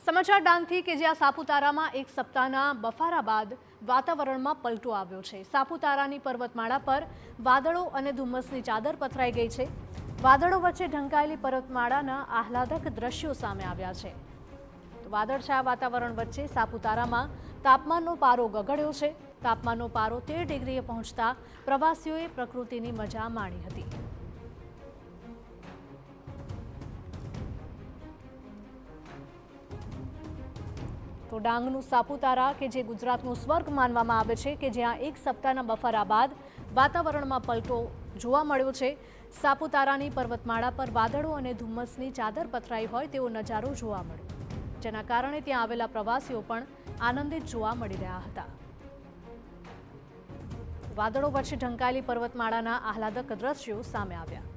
સમાચાર ડાંગથી કે જ્યાં સાપુતારામાં એક સપ્તાહના બફારા બાદ વાતાવરણમાં પલટો આવ્યો છે। સાપુતારાની પર્વતમાળા પર વાદળો અને ધુમ્મસની ચાદર પથરાઈ ગઈ છે। વાદળો વચ્ચે ઢંકાયેલી પર્વતમાળાના આહલાદક દ્રશ્યો સામે આવ્યા છે। તો વાદળછાયા વાતાવરણ વચ્ચે સાપુતારામાં તાપમાનનો પારો ગગડ્યો છે। તાપમાનનો પારો 13 ડિગ્રીએ પહોંચતા પ્રવાસીઓએ પ્રકૃતિની મજા માણી હતી। તો ડાંગનું સાપુતારા કે જે ગુજરાતનું સ્વર્ગ માનવામાં આવે છે કે જ્યાં એક સપ્તાહના બફારા બાદ વાતાવરણમાં પલટો જોવા મળ્યો છે। સાપુતારાની પર્વતમાળા પર વાદળો અને ધુમ્મસની ચાદર પથરાઈ હોય તેવો નજારો જોવા મળ્યો, જેના કારણે ત્યાં આવેલા પ્રવાસીઓ પણ આનંદિત જોવા મળી રહ્યા હતા। વાદળો વચ્ચે ઢંકાયેલી પર્વતમાળાના આહલાદક દ્રશ્યો સામે આવ્યા।